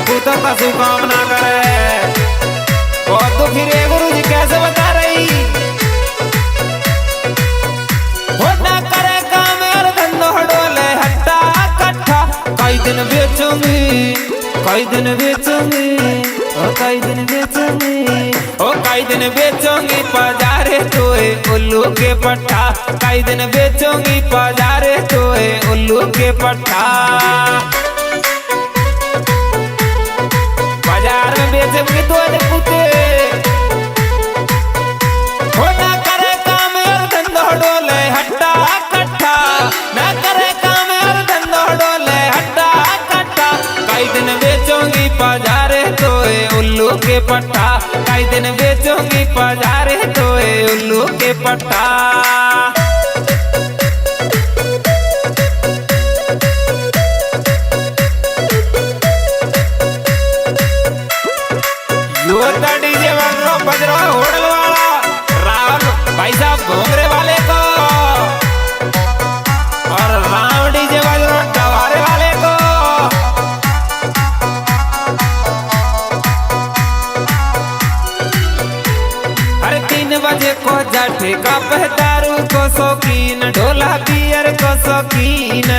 देखू तो कसू काम ना करे। और तो फिर गुरु जी कैसे बता रही हो ना करे काम यार धंधो डोले हट्टा कट्ठा। कई दिन बेचूंगी कई दिन बेचूंगी कई दिन बेचूंगी कई दिन बेचूंगी बाजारे तोए उल्लू के पट्टा। कई दिन बेचूंगी बाजारे तोए उल्लू के पट्टा। बाजार में बेचूंगी तो पुते हो ना करे काम यार धंधो डोले हट्टा कट्ठा। ना करे काम यार धंधो डोले हट्टा कट्ठा। कई दिन बेचूंगी बाजारे तोए उल्लू के पट्टा। कई दिन बेचूंगी बाजारे तोए उल्लू के पट्टा। डीजे बज रहा होटल वाला राम भाई साहब घोंगरे वाले को और राम डीजे बज रहा डवारे वाले को। अरे 3 बजे को जाठे का पहदारू को शौकीन ढोला बियर को शौकीन।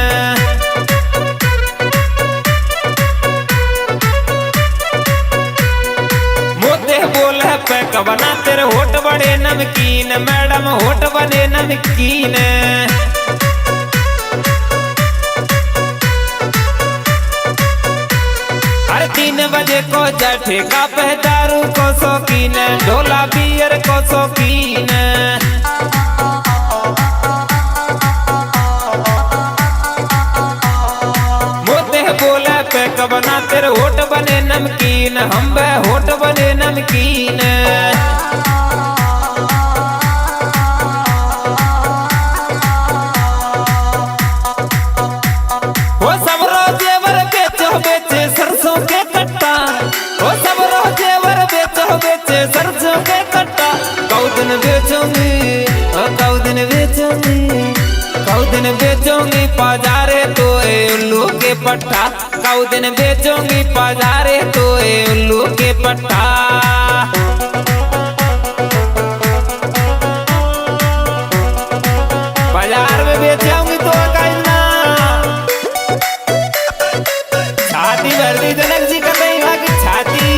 पैक बना तेरे होठ बड़े नमकीन मैडम होठ बने नमकीन। हर 3 बजे को जाठे का पहदारू को शौकीन ढोला बियर को शौकीन। मोते बोला पैक बना तेरे होठ बने नमकीन हम होठ बने नमकीन। वो सब रोजेवर बेचो बेचे सरसों के कट्टा। वो सब रोजेवर बेचो बेचे सरसों के कट्टा। कौ दिन बेचूंगी कौ दिन बेचूंगी कौ दिन बेचूंगी बाजारे तोए उल्लू के पट्टा। कौ दिन बेचूंगी बाजारे तोए उल्लू के पट्टा। बाजार में बेचूंगी तो कहना छाती भर दी जनक जी का दही की छाती।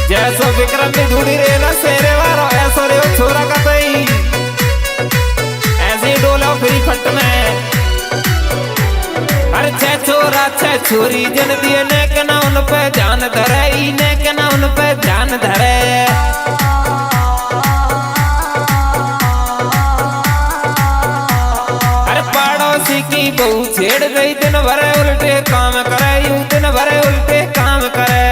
जैसो विक्रम भी धूड़ी रे ना शेरे वारो ऐसो रे छोरा का दही ऐसे डोला फ्री फट में। अरे 6 छोरा 6 छोरी जन दिए ने के ना उन पे ध्यान धरे इने के ना उन पे ध्यान धरे। अरे पड़ोसी की बहू छेड़ गई दिन भर उल्टे काम करे यूं दिन भर उल्टे काम करे।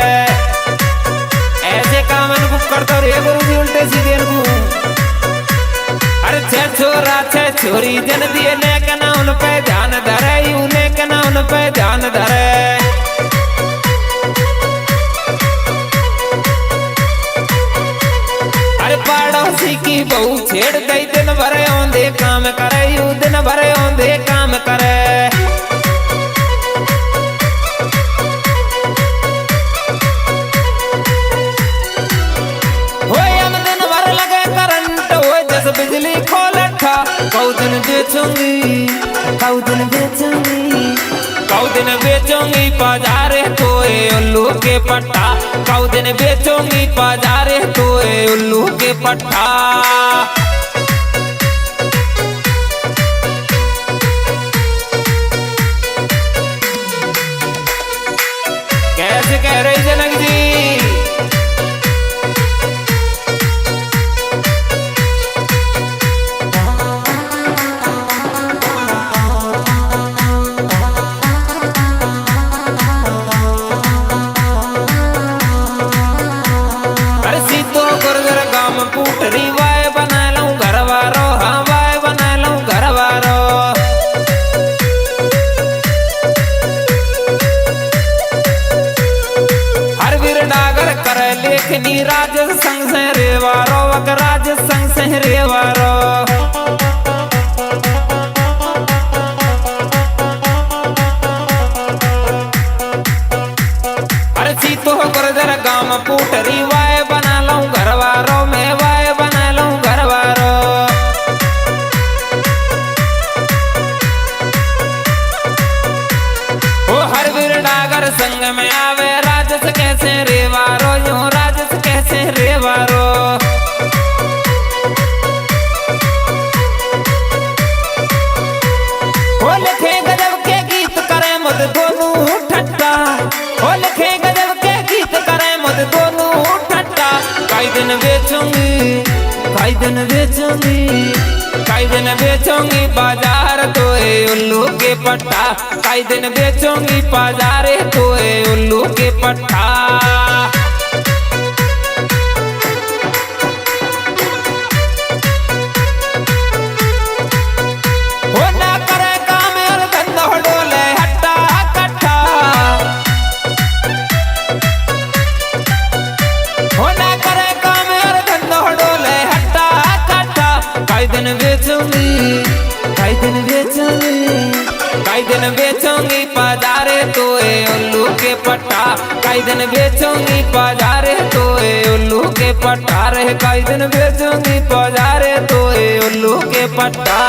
ऐसे काम इनको करता रे गुरु जी उल्टे सीधे इनको। अरे 6 छोरा 6 छोरी जन दिए ने के ना उन पे ध्यान धरे यूं ने के ना उन पे ध्यान धरे। अरे पड़ोसी की बहू छेड़ गई दिन भर औंधे काम करे यूं दिन भर औंधे काम करे। बिजली खोलठा कौ दिन बेचूंगी कौ दिन बेचूंगी कौ दिन बेचूंगी बाजारे तोए उल्लू के पट्टा। कौ दिन बेचूंगी बाजारे तोए उल्लू के पट्टा। कैसे कह रही जनक जी पुटरी वाय बना लूं घर वारो हाँ वाय बना लूं घर वारो। हर वीर डागर दिन बेचूंगी, कई दिन बेचूंगी, कई दिन बेचूंगी बाजार तो उल्लू के पट्टा, कई दिन बेचूंगी बाजार तो उल्लू के पट्टा। कई दिन बेचूंगी, कई दिन बेचूंगी, कई दिन बेचूंगी बाजारे तो उल्लू के पट्टा, कई दिन बेचूंगी बाजारे तो उल्लू के पट्टा रे, कई दिन बेचूंगी बाजारे तो उल्लू के पट्टा।